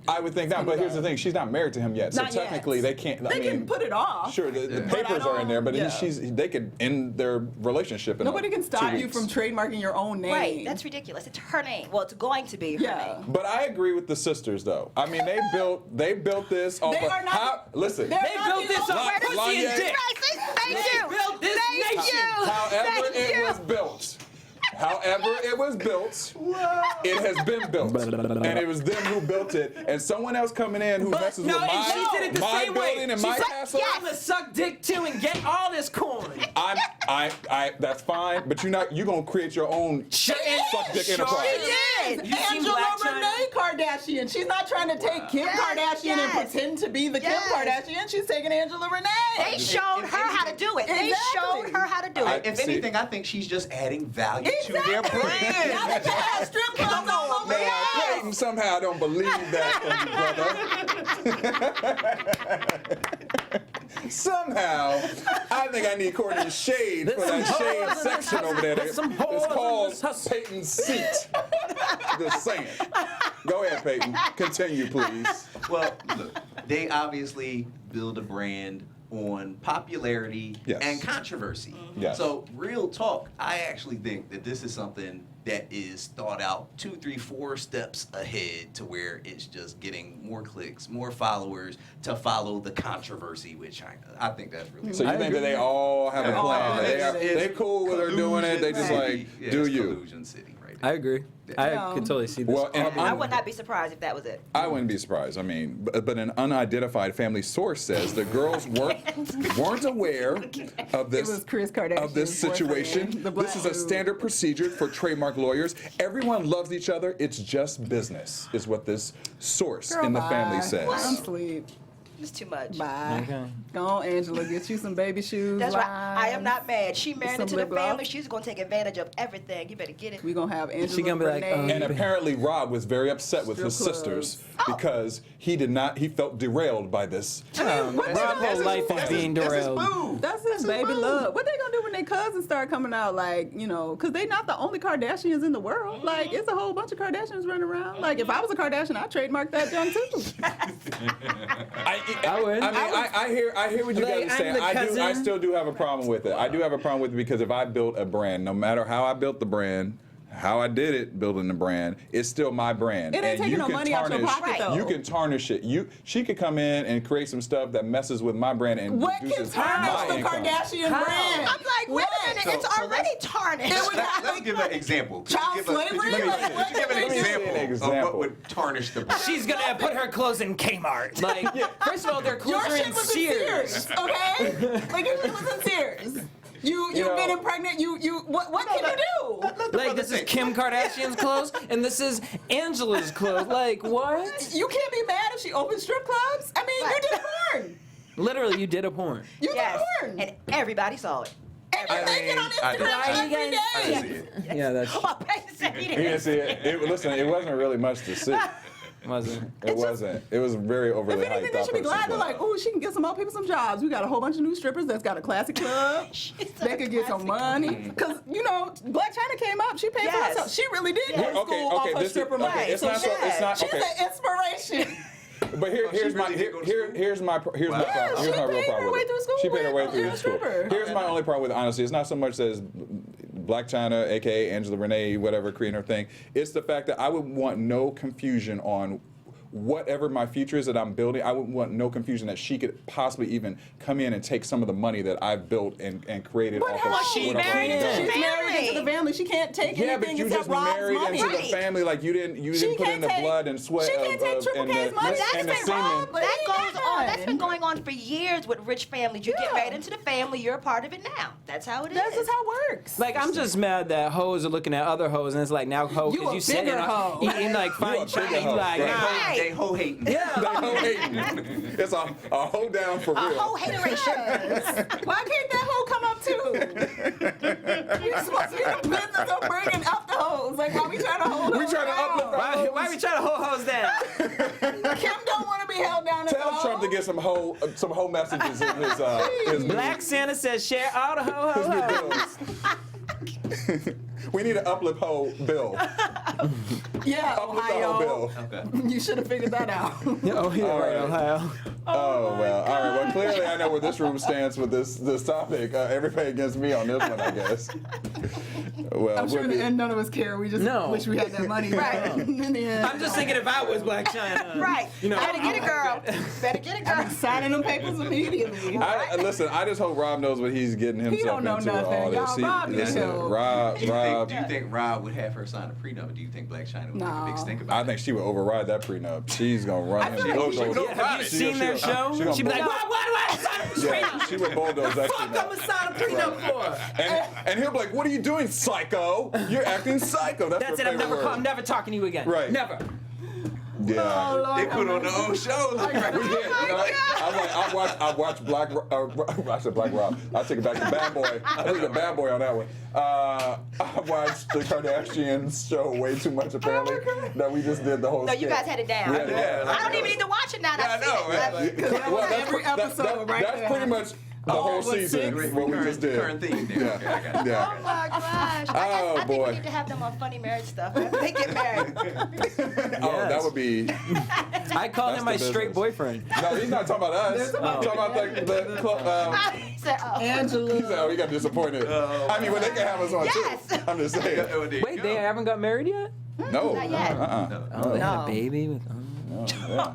I would think not, but here's the thing: she's not married to him yet, so Not yet. technically they can't. They can put it off. Sure, the But I papers are in there, but don't- they could end their relationship. In Nobody can 2 stop you weeks. from trademarking your own name. Right, that's ridiculous. It's her name. Well, it's going to be her name. But I agree with the sisters, though. I mean, they built this off They of are not- listen. They're They built this off Lon- pussy Lonnie- and dick. Thank you. built this Thank nation. you. However Thank it you. was built. However it was built, it has been built. And it was them who built it. And someone else coming in who messes with and she did it the my same way. building and She's my like, castle. I'm gonna suck dick too and get all this coin. That's fine, but you're gonna create your own suck dick enterprise. Did. You seen Angela Blac Chyna? Renee Kardashian. She's not trying to take Kim Kardashian and pretend to be the Kim Kardashian. She's taking Angela Renee. They showed her how to do it. They showed her how to do it. If anything, I think she's just adding value to their Now brand. that you have strip clubs all over Man, Peyton somehow don't believe that from you, brother. Somehow, I think I need Courtney's shade for that shade section over there. There's some It's holes in called this hustle. Peyton's seat. Just saying. Go ahead, Peyton. Continue, please. Well, look, they obviously build a brand on popularity Yes. and controversy. Yes. So, real talk, I actually think that this is something that is thought out 2, 3, 4 steps ahead to where it's just getting more clicks, more followers to follow the controversy with Chyna. I think that's really So you think that they all have a plan? They cool with her doing it. They just like, do you? Collusion city right I agree. I could totally see this. Well, and I would not be surprised if that was it. I wouldn't be surprised. I mean, but an unidentified family source says the girls weren't aware of this. It was Kris Kardashian's of this situation. boyfriend, the This is a Blac dude. standard procedure for trademark lawyers. Everyone loves each other. It's just business, is what this source Girl, in the bye. family says. I'm asleep. It's too much. Bye. Okay. Go on, Angela. Get you some baby shoes. That's right. I am not mad. She married Some into the lip gloss. family. She's gonna take advantage of everything. You better get it. We gonna have Angela. She gonna be like, Renee. And apparently Rob was very upset with his Strip sisters Oh. because he felt derailed by this. What they Rob's gonna whole do? life is being derailed. That's his baby love. What they gonna do when their cousins start coming out? Like, because they not the only Kardashians in the world. Like, it's a whole bunch of Kardashians running around. Like, if I was a Kardashian, I'd trademark that junk too. I would. I hear what you Like, guys are saying. I'm the I cousin. still do have a problem with it. I do have a problem with it because if I built a brand, no matter how I built the brand, how I did it building the brand, it's still my brand. It ain't And taking you no can money out your tarnish- pocket, though. You can tarnish it. She could come in and create some stuff that messes with my brand and What can reduces tarnish my the income. Kardashian How? brand? I'm like, wait a minute, it's already tarnished. Let's give an example. Could you Child give slavery? could you Like, give what could you give an can we do? example of Example. what would tarnish the brand? She's gonna put her clothes in Kmart. Like, first of all, their Your clothes are shit in was in Sears. Sears, okay? Like, your shit was in Sears. You've been impregnant. What can you do? Like, this is Kim Kardashian's clothes, and this is Angela's clothes. Like, what? You can't be mad if she opens strip clubs. I mean, you did porn. Literally, you did a porn. You Yes, did porn. and everybody saw it. And you make it on I did. Instagram I every did. I didn't day. see it. Yeah, that's Oh, I said he You didn't. didn't see it. Listen, it wasn't really much to see. wasn't. It wasn't. It was very overly If anything, hyped they up. should be glad. They're but- like, oh, she can get some more people some jobs. We got a whole bunch of new strippers that's got a classic club. They could get some money. Because, Blac Chyna came up. She paid Yes. for herself. She really did go to Okay, school off her this is- stripper okay, money. it's not so- it's not- She's okay. an inspiration. But here's my really did go to school? here's my problem. Here's Yeah, my she real paid her problem way with through it. school She paid her way with through a school. stripper. Here's my only problem with it, honestly. It's not so much as Blac Chyna, aka Angela Renee, whatever, creating her thing. It's the fact that I would want no confusion on whatever my future is that I'm building. I would want no confusion that she could possibly even come in and take some of the money that I've built and created But off how of she what I've married already done. into She's married into the family. She can't take Yeah, but anything you except just Rob's married money. into the family. Like you didn't put in the blood and sweat She can't take of Triple and K's money. the, and the That's semen. Rob, but That he goes ain't on. That's done. been going on for years with rich families. You get Yeah. married into the family, you're a part of it now. That's how it is. That's just how it works. Like, I'm just mad that hoes are looking at other hoes, and it's like, now hoe, You because a you said bigger it, hoe. eating like You a fine bigger China. hoe, You like, right. nah. Right. They hoe hating. They Yeah. hoe hating. It's a hoe down for A real. whole hateration. Why can't that hoe come up too? You're supposed to be in the business of bringing up the hoes. Like, why we trying to hold We trying to uplift our Why we trying to hold hoes down? Kim don't want to be held down as a Tell hoe. Trump to get some hoe messages in his Black Santa says, share all the ho bills. We need an uplift hoe bill. Yeah, Uplift the hoe Ohio. bill. Okay. You should have figured that out. Oh, yeah, All right, right. Ohio. Oh well, all right. Well, clearly I know where this room stands with this topic. Everybody against me on this one, I guess. Well, I'm sure in we'll the end none of us care. We just No. wish we had that money. Right. In the end. I'm just thinking if I was Blac Chyna. Right. You know, Better get it, girl. Better get it, girl. I'm signing them papers immediately. listen, I just hope Rob knows what he's getting himself don't know into with nothing. all this. Y'all, Rob needs listen, help. Rob. Do you think Rob would have her sign a prenup? Or do you think Blac Chyna would make a big No. stink about I it? think she would override that prenup. She's gonna run him. feel like she should bulldoze. go have you seen their show? She gonna She'd be like, bulldoze. why do I sign a Yeah, prenup? she would bulldoze that Fuck, I'm prenup. gonna sign a prenup for. And he'll be like, "What are you doing, psycho? You're acting psycho." That's That's her it. I'm favorite word. I'm never talking to you again. Right. Never. Yeah. Oh, Lord They put have on the mercy. old show. We did. I watched Black. I said Black Rob. I take it back to Bad Boy. I took the Bad Boy on that one. I watched the Kardashians show way too much apparently. That we just did the whole. No, you skit. guys had it down. We had it down. I don't even need to watch it now. Yeah, I know, right? I've seen it. Well, that's Every episode right that's there. pretty much The whole what, season, six? what we just did. Current theme there. Yeah. Okay, I got it. Yeah. Oh my gosh. Oh, I think boy. we need to have them on funny marriage stuff after they get married. Oh, that Yes. would be. I call That's him my the straight business. boyfriend. No, he's not talking about us. I'm talking about I said, oh. Angela. He said, "Oh, he got disappointed." I mean, when they can have us on Yes. too. I'm just saying. Wait, they haven't got married yet? No. Not yet. Oh, they had No. a baby with. No, yeah.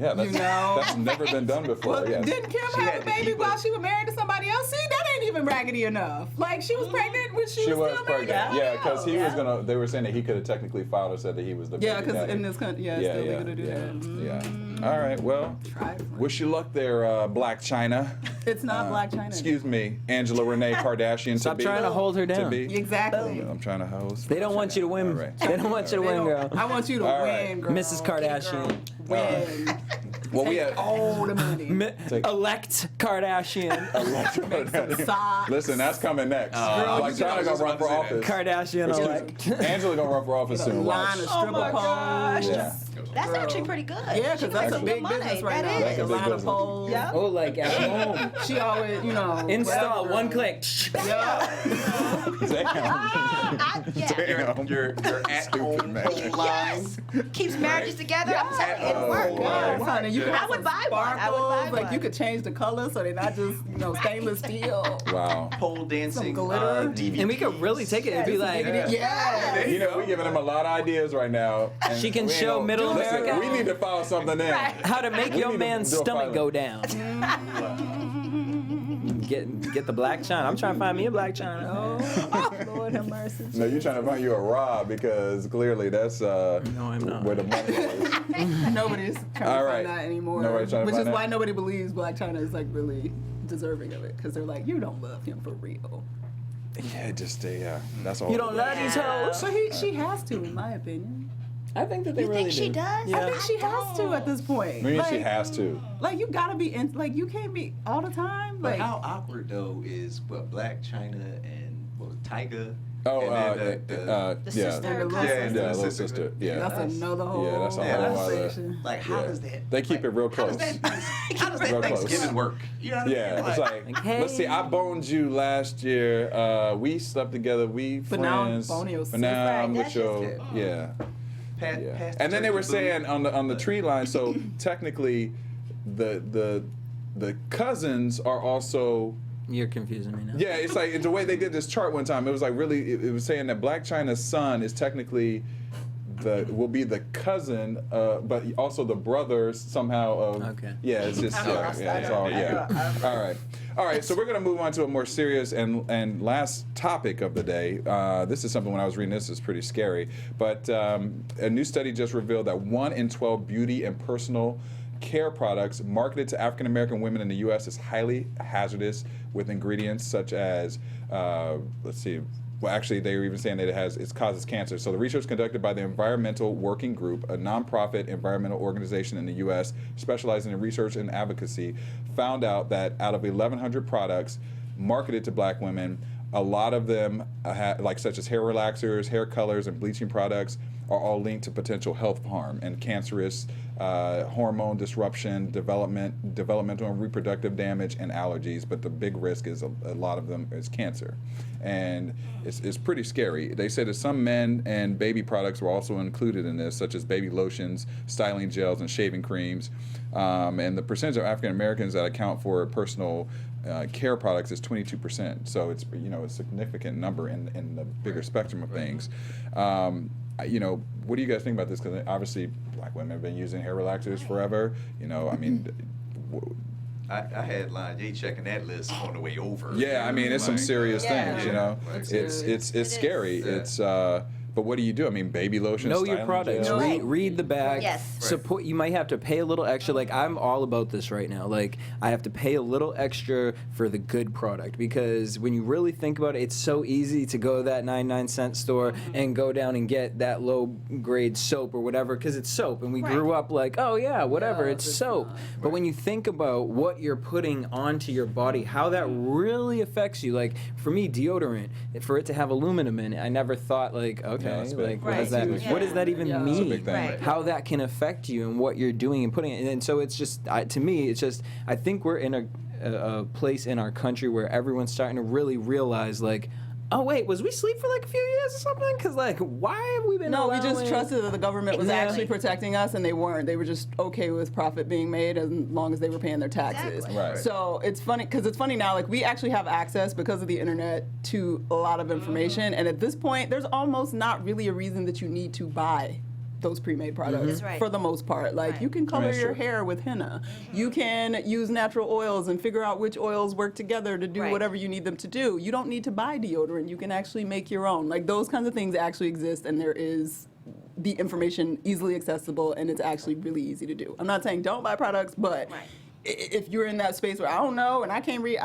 Yeah, that's, You know. that's never been done before. Well, Yes. didn't Kim She have had a to baby keep while us- she was married to somebody else? See, that ain't even raggedy enough. Like, she was pregnant when she was still married to pregnant. somebody Yeah, because he was else. gonna. They were saying that he could have technically filed or said that he was the Yeah, baby because daddy. in this country, yeah, it's still legal to do that. Yeah. All right. Well, Trifling. wish you luck there, Blac Chyna. It's not Blac Chyna. Excuse me, Angela Renee Kardashian. Stop to be, trying to hold her To down. be. Exactly. I'm trying to host. They don't want you to win. All right. They don't want you to They win, don't- girl. I want you to All win, right. girl. Mrs. Kardashian. Win. Well, we Take have. all the money. Take- Elect Kardashian. Listen, that's coming next. Girl, Like you Chyna just gonna run for about to say office. Kardashian elect. Angela gonna run for office soon. Line Watch. of stripper my gosh. poles. Yeah. That's actually pretty good. Yeah, She because that's a can big make some business money. right That now. is. That's a Like a big line of business. poles. Yeah. Oh, like at home. She always, you know. Install whatever. one click. Yeah. Damn. Yeah. Damn. Your at-home man. home line. Keeps marriages together. I'm telling you, it'll work. Yes, honey, you can I have would some buy one. I would buy sparkles. Like one. you could change the color so they're not just, stainless steel. Wow. Pole dancing. Some glitter. DVD. And we could really take it. It'd be like, Yeah. You know, we're giving them a lot of ideas right now. and She can we ain't show gonna- Middle Listen, America. We need to file something in. how to make We your need to man's do a stomach filing. go down. Get the Blac Chyna. I'm trying to find me a Blac Chyna. Oh, Lord have mercy. No, you're trying to find you a Rob because clearly that's I'm not. where the money is. Nobody's trying All to right. find that anymore. Nobody's trying to Which find is that? why nobody believes Blac Chyna is like really deserving of it. Because they're like, you don't love him for real. Yeah, just yeah. That's all. You don't love these hoes. So she has to, in my opinion. I think that they You really think she do. does? Yeah. I think she has to at this point. I mean, like, she has to. Like you gotta be in. Like you can't be all the time. But Like how awkward though is what Blac Chyna and what was it, Tyga? Oh, and then The yeah, sister. And the yeah, yeah, and the little sister. Yeah, that's another whole Yeah, that's a whole other- conversation. like how Yeah. does that? They keep it real How close. does that, how does that Real close. Thanksgiving work? You know what I mean? Yeah, it's like, Hey. let's see, I boned you last year. We slept together. We But now I'm friends. boning your but now sister. I'm with That's your just yeah. Pass the And then they turkey were boo. saying on the tree line. So technically, the cousins are also. You're confusing me now. Yeah, it's like the way they did this chart one time. It was like really. It was saying that Blac Chyna's son is technically will be the cousin, but also the brother somehow of. Okay. Yeah, it's just yeah, it's all yeah. All right. So we're gonna move on to a more serious and last topic of the day. This is something when I was reading this is pretty scary, but a new study just revealed that 1 in 12 beauty and personal care products marketed to African American women in the U.S. is highly hazardous with ingredients such as, let's see, well, actually, they were even saying that it causes cancer. So the research conducted by the Environmental Working Group, a nonprofit environmental organization in the U.S. specializing in research and advocacy, found out that out of 1,100 products marketed to Black women, a lot of them, like such as hair relaxers, hair colors, and bleaching products, are all linked to potential health harm and cancerous hormone disruption, developmental and reproductive damage, and allergies. But the big risk is a lot of them is cancer, and it's pretty scary. They said that some men and baby products were also included in this, such as baby lotions, styling gels, and shaving creams. And the percentage of African Americans that account for personal care products is 22%. So it's a significant number in the bigger spectrum of things. What do you guys think about this? Because obviously, Black women have been using hair relaxers forever. I mean, I had Line J checking that list on the way over. yeah, I mean, it's some serious Yeah. things. It's It's scary. Yeah. It's but what do you do? I mean, baby lotion. Know your styling products. gel? Read the back. Yes. Support. You might have to pay a little extra. Like I'm all about this right now. Like I have to pay a little extra for the good product because when you really think about it, it's so easy to go to that 99-cent store and go down and get that low grade soap or whatever because it's soap and we grew up like, oh yeah, whatever, Yeah, it's it's soap. not. But when you think about what you're putting onto your body, how that really affects you. Like for me, deodorant, for it to have aluminum in it, I never thought like, okay, that's big. like what Right. does that Huge. what does that even Yeah. mean? It's a big thing. Right. How that can affect you and what you're doing and putting it. And so it's just to me, it's just I think we're in a place in our country where everyone's starting to really realize, like, oh wait, was we asleep for like a few years or something? Because like, why have we been? No, we just allowing- trusted that the government was Exactly. actually protecting us, and they weren't. They were just okay with profit being made as long as they were paying their taxes. Exactly. Right. So it's funny because it's funny now. Like we actually have access because of the internet to a lot of information, and at this point, there's almost not really a reason that you need to buy those pre-made products That's right. for the most part. Like Right. you can color That's your true. hair with henna. You can use natural oils and figure out which oils work together to do Right. whatever you need them to do. You don't need to buy deodorant. You can actually make your own. Like those kinds of things actually exist, and there is the information easily accessible, and it's actually really easy to do. I'm not saying don't buy products, but Right. if you're in that space where I don't know and I can't read,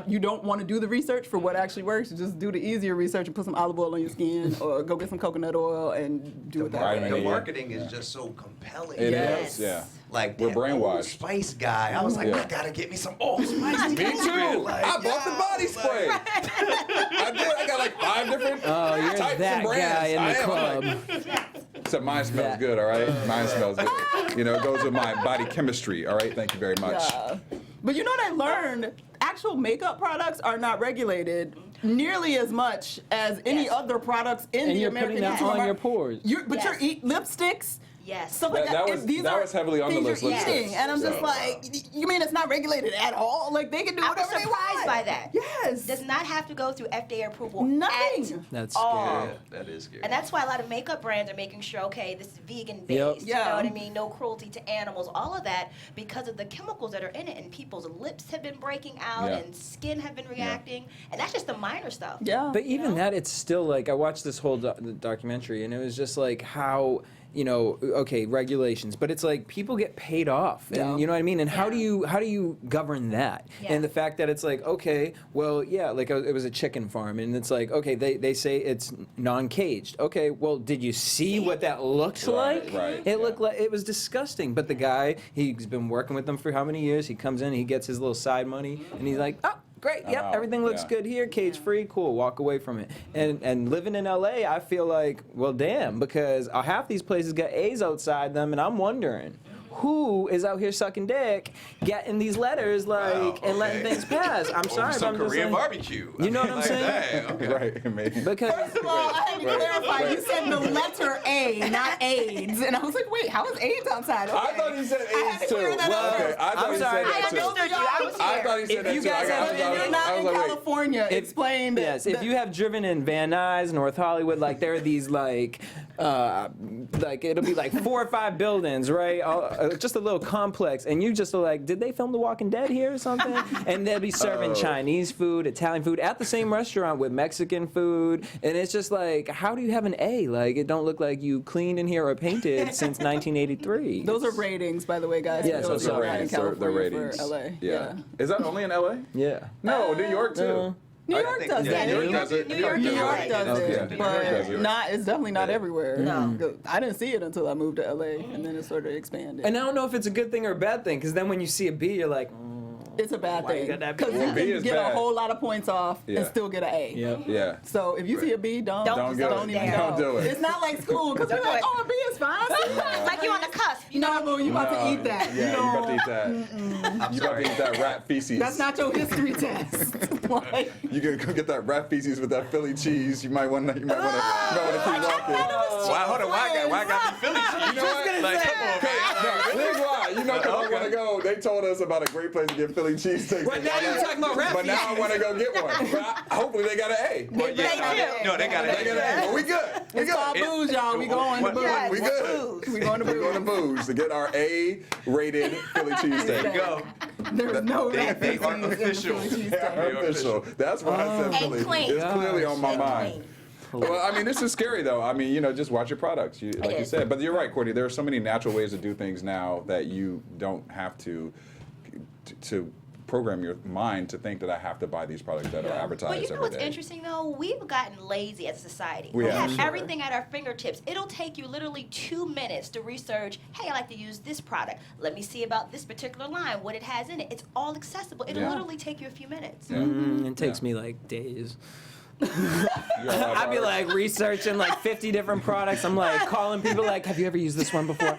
you don't want to do the research for what actually works, you just do the easier research and put some olive oil on your skin, or go get some coconut oil and do it that Vitamin way. The E. marketing is just so compelling. It Yes. is, yeah. Like We're that brainwashed. Old Spice guy. I was like, Yeah. I gotta get me some Old Spice. Me too. Like, I bought the body spray. I did. I got like 5 different Oh, you're types that and brands. guy in I the am. club. I'm like, except mine smells That- good, all right? Mine smells good. You know, it goes with my body chemistry, all right? Thank you very much. Yeah. But you know what I learned? Actual makeup products are not regulated nearly as much as any Yes. other products in And the you're American putting that consumer on your market. pores. But Yes. you're eating lipsticks. Yes. Stuff like That that. was- If these that are was heavily on the things list, you're lipsticks. eating, and I'm just So- like, you mean it's not regulated at all? Like they can do I was whatever they surprised want. by that. Yes. Does not have to go through FDA approval. Nothing. That's all. scary. Yeah, that is scary. And that's why a lot of makeup brands are making sure, okay, this is vegan based. Yep. You Yeah. know what I mean? No cruelty to animals, all of that, because of the chemicals that are in it. And people's lips have been breaking out, Yeah. and skin have been reacting. And that's just the minor stuff. Yeah. But even know? that, it's still like I watched this whole documentary, and it was just like how, you know, okay, regulations, but it's like people get paid off, and Yeah. you know what I mean. And how do Yeah. you govern that? Yeah. And the fact that it's like, okay, well, yeah, like it was a chicken farm, and it's like, okay, they say it's non-caged. Okay, well, did you see what that looked like? right, It yeah. looked like it was disgusting. But the guy, he's been working with them for how many years? He comes in, he gets his little side money, and he's like, oh. Great. Yep. Oh, Everything looks yeah. good here. Cage free. Cool. Walk away from it. And living in LA, I feel like, well, damn, because half these places got A's outside them, and I'm wondering who is out here sucking dick, getting these letters like Wow, and letting okay. things pass. I'm Over sorry, but some I'm just Korean saying, barbecue. You know what I'm Like, saying? dang, okay. Right, amazing. because First of all, I had to clarify. You said the letter A, not AIDS, and I was like, wait, how is AIDS outside? I Okay. thought he said I had AIDS to too. clear that Well, up. okay, I thought I'm he sorry. said I that too. understood you. I was I here. thought he said If that you too. guys have- If you're not in like, wait. California, explain that. Yes, if you have driven in Van Nuys, North Hollywood, like there are these like it'll be like 4 or 5 buildings, right? Just a little complex, and you just are like, did they film The Walking Dead here or something? And they'll be serving Chinese food, Italian food at the same restaurant with Mexican food, and it's just like, how do you have an A? Like it don't look like you cleaned in here or painted since 1983. Those are ratings, by the way, guys. Yes, For those those are who not in ratings. They're California ratings. For LA. Yeah. Is that only in LA? Yeah. No, New York too. No. New I York think- does yeah, that. New York does it. New York New does York it. does Okay. it, New York does but it. not. It's definitely not everywhere. No. I didn't see it until I moved to LA, and then it sort of expanded. And I don't know if it's a good thing or a bad thing, because then when you see a B, you're like, It's a bad Why you thing got that B? because you Well, B can is get bad. a whole lot of points off Yeah. and still get an A. yep. Yeah. So if you see a B, don't Don't do it. even Don't go. do it. It's not like school because you're Don't like, do it. oh, a B is fine. Like you on the cusp. You No, know? boo, you about to eat that. Yeah, you about to eat that. I'm You about to eat that rat feces. That's not your history test. Like, You can go get that rat feces with that Philly cheese. You might want to. You might want to keep walking. Why, hold on, why I got me Philly cheese? You know what? Like, come on, man. Here's why. You know, 'cause I Okay. want to go. They told us about a great place to get Philly cheesesteaks. Well, now you're talking about rat But now I feces. want to go get one. But hopefully they got an A. Well, yeah, no, they got They got an A. Well, we good. We it's called good. booze, y'all. We going to What- booze. Yes. We good. We going to We're going to booze. booze to get our A-rated Philly cheesesteak. There you go. There's no They- rat they feces are in the official. Philly cheesesteak. They are official. That's why I said And Philly. clean. It's clearly on my And mind. clean. Well, I mean, this is scary though. I mean, you know, just watch your products, like you is. said. But you're right, Courtney. There are so many natural ways to do things now that you don't have to program your mind to think that I have to buy these products that are advertised But you know every what's day. interesting though? We've gotten lazy as a society. We have. have everything at our fingertips. It'll take you literally 2 minutes to research, hey, I like to use this product. Let me see about this particular line, what it has in it. It's all accessible. It'll Yeah. literally take you a few minutes. Yeah. It takes me like days. I'd be like researching like 50 different products. I'm like calling people like, have you ever used this one before?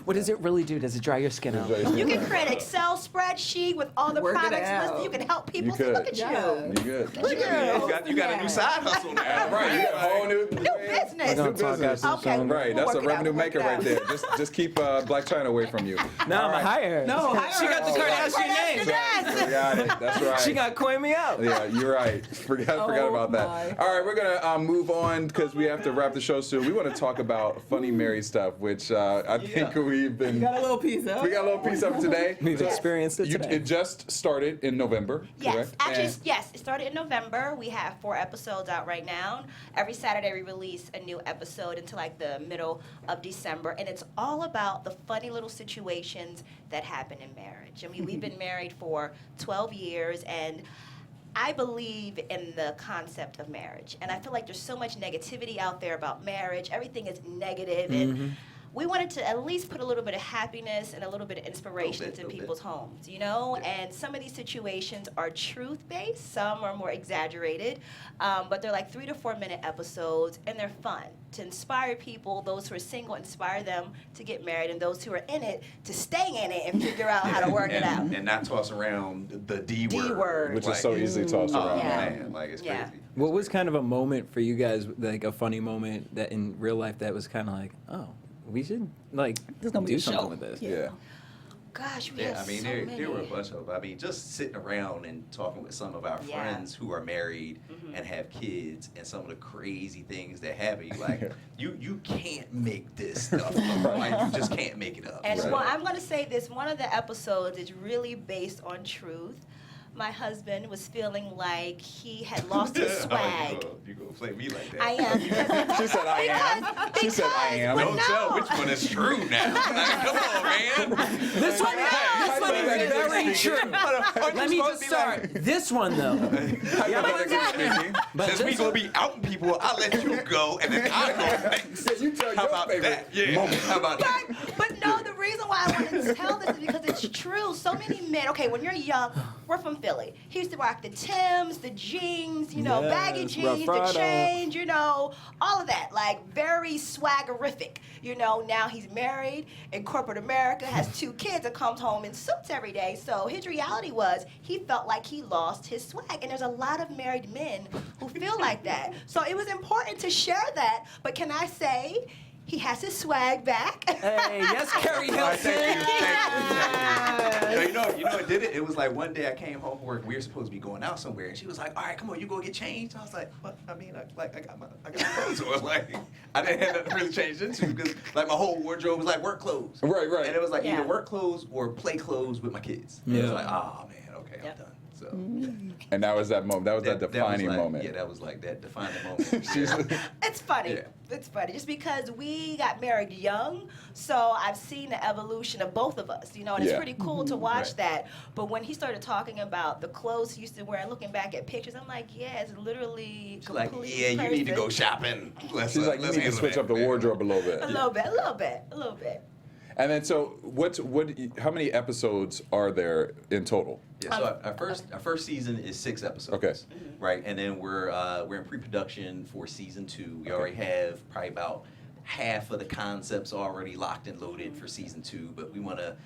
What does it really do? Does it dry your skin out? You can create an Excel spreadsheet with all the Work it products out. listed. You can help people. You See, look could. at Yeah. you. You good? You got a new side hustle now. Right, you got a whole new New business. We're gonna talk business. after Okay. some- Right, that's a We'll work it out, revenue we'll work maker it right out. there. Just keep Blac Chyna away from you. Now All I'm right. higher. No, She got the Kardashian name. You got it. That's right. She got coin me out. Yeah, you're right. Forgot Oh about that. my. All right, we're gonna move on because we have to wrap the show soon. We want to talk about funny Mary stuff, which I think we've been. You got a little piece of. We got a little piece of it today. We've experienced it You, today. it just started in November, Yes, correct? actually, And- yes. It started in November. We have 4 episodes out right now. Every Saturday we release a new episode until like the middle of December, and it's all about the funny little situations that happen in marriage. I mean, we've been married for 12 years, and I believe in the concept of marriage, and I feel like there's so much negativity out there about marriage. Everything is negative, and we wanted to at least put a little bit of happiness and a little bit of inspiration into Little bit. people's homes, you know? And some of these situations are truth-based, some are more exaggerated, but they're like 3 to 4 minute episodes, and they're fun to inspire people. Those who are single, inspire them to get married, and those who are in it to stay in it and figure out how to work it out. And not toss around the D word. word. which is so easily tossed Oh, around. Yeah. man, like it's Yeah. crazy. What was kind of a moment for you guys, like a funny moment that in real life that was kind of like, oh, we should like This gonna be do a something show. with this. Yeah. Gosh, we Yeah, have I mean, so many. there were a bunch of. I mean, just sitting around and talking with some of our Yeah. friends who are married and have kids, and some of the crazy things that happen. You like, you can't make this stuff up. Like, you just can't make it up. And Right. well, I'm going to say this, one of the episodes is really based on truth. My husband was feeling like he had lost his swag. You gonna play me like that? I am. She said, I am. She said, I am. But Don't no. tell which one is true now. Like, come on, man. This one, this one is very true. Let me just start. This one though. Hypothetically speaking. But Since we this gonna one- be outing people, I'll let you go, and then I'll go next. You tell How your about favorite that? Yeah. moment. How about that? But no, the reason why I wanted to tell this is because it's true. So many men, okay, when you're young, we're from Philly. He used to rock the Timbs, the jeans, you know, baggy Yes, jeans, Rough the change, you know, all of that. Like, very swaggerific. You know, now he's married in corporate America, has 2 kids, and comes home in suits every day. So his reality was he felt like he lost his swag. And there's a lot of married men who feel like that. So it was important to share that. But can I say, he has his swag back. Hey, yes, Carrie All right, thank you, Hilton. thank you. No, you know what did it? It was like one day I came home from work. We were supposed to be going out somewhere, and she was like, "All right, come on, you go get changed." I was like, "What? I mean, I got my clothes on." Like, I didn't have nothing really changed into because like my whole wardrobe was like work clothes. Right, right. And it was like Yeah. either work clothes or play clothes with my kids. It was Yeah. like, oh man, okay, Yeah. I'm done. So And that was that moment. That was that was defining like, moment. Yeah, that was like that defining moment. She's It's funny. Yeah. It's funny. Just because we got married young, so I've seen the evolution of both of us, you know, and it's Yeah. pretty cool to watch Right. that. But when he started talking about the clothes he used to wear and looking back at pictures, I'm like, yeah, it's literally She's like, completely yeah, you need to go person. shopping. Let's, She's like, you let's need to handle switch that, up the man." wardrobe a little bit. A little bit, a little bit, a little bit. And then, so how many episodes are there in total? Yeah, so our first season is 6 episodes. Okay. Right, and then we're in pre-production for season 2. We already have probably about half of the concepts already locked and loaded for season 2. But we want to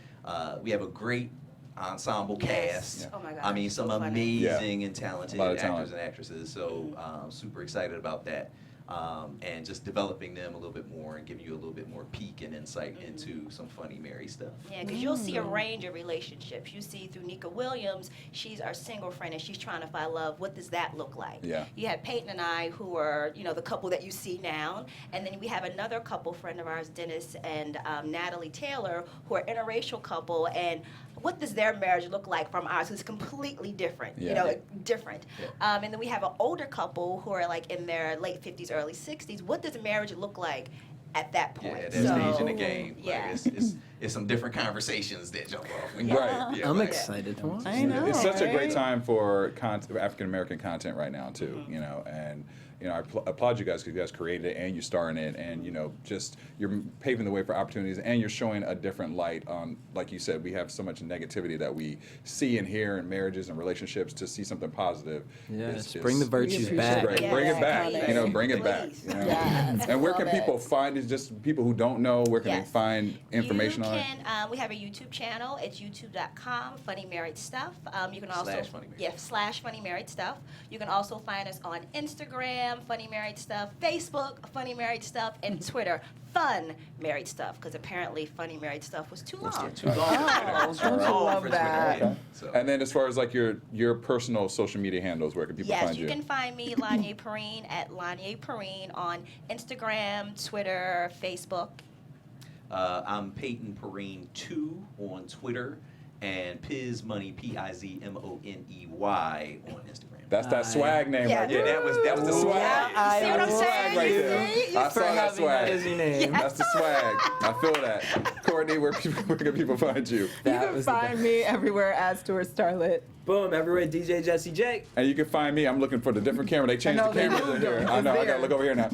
we have a great ensemble Yes. cast. Yeah. Oh my I mean, gosh, some so funny. amazing and talented A lot of actors talent. and actresses. So super excited about that. And just developing them a little bit more and giving you a little bit more peek and insight into some funny Mary stuff. Yeah, because you'll see a range of relationships. You see through Nika Williams, she's our single friend and she's trying to find love. What does that look like? Yeah. You have Peyton and I who are, you know, the couple that you see now. And then we have another couple friend of ours, Dennis and Natalie Taylor, who are interracial couple. And what does their marriage look like from ours? It's completely different, Yeah. you know, different. Yeah. And then we have an older couple who are like in their late 50s, early 60s. What does marriage look like at that Yeah, point? at that stage in the game. Yeah. Like it's some different conversations that jump off. When Right. Yeah, I'm like- excited to watch. I know. It's such a great right? time for African American content right now too. You know, and you know, I applaud you guys because you guys created it and you star in it, and you know, just you're paving the way for opportunities, and you're showing a different light on, like you said, we have so much negativity that we see and hear in marriages and relationships. To see something positive, Yes, bring the virtues back. Great. Bring it back. You know, bring it back. You know? Yes. And where can Love it. people find it? Just people who don't know, where can they find information on it? We have a YouTube channel. It's youtube.com, Funny Married Stuff. You can also /Funny Married. / Funny Married Stuff. You can also find us on Instagram, Funny Married Stuff, Facebook, Funny Married Stuff, and Twitter, Fun Married Stuff, because apparently Funny Married Stuff was too long. Too long. Don't you love that? Okay. So. And then as far as like your personal social media handles, where can people Yes, find you? you can find me, Lanya Perrine, at Lanya Perrine on Instagram, Twitter, Facebook. I'm Peyton Perrine 2 on Twitter, and Pizmoney, Pizmoney on Instagram. That's that swag name right Yeah, there. that was the Ooh. swag. I See what I'm That's the swag saying? right You there. see? I saw For that having that as swag. your name. That's the swag. I feel that. Courtney, where can people find you? You That can was the find me everywhere as Stuart Starlet. Boom, everywhere DJ Jesse Jake. And you can find me. I'm looking for the different camera. They changed I the know, they cameras in moved here. them. I know. It's I gotta there. look over here now.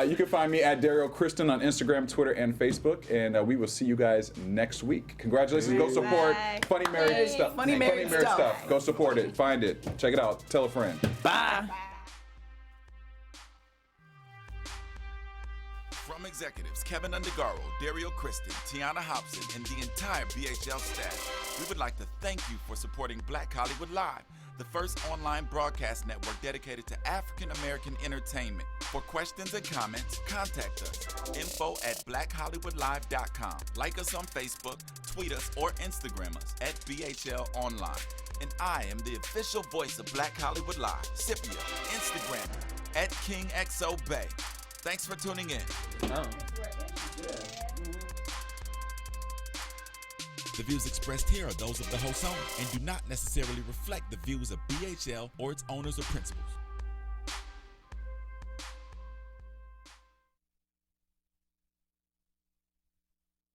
You can find me at Daryl Kristen on Instagram, Twitter, and Facebook. And we will see you guys next week. Congratulations. Go support Bye. Funny Married Thanks. Stuff. Funny Married Stuff. Go support it. Find it. Check it out. Tell a friend. Bye. From executives Keven Undergaro, Daryl Kristen, Tiana Hobson, and the entire BHL staff, we would like to thank you for supporting Black Hollywood Live, the first online broadcast network dedicated to African American entertainment. For questions and comments, contact us. info@blackhollywoodlive.com. Like us on Facebook, tweet us, or Instagram us at BHL Online. And I am the official voice of Black Hollywood Live, Scipio, Instagram at KingXOBay. Thanks for tuning in. Oh. The views expressed here are those of the host only and do not necessarily reflect the views of BHL or its owners or principals.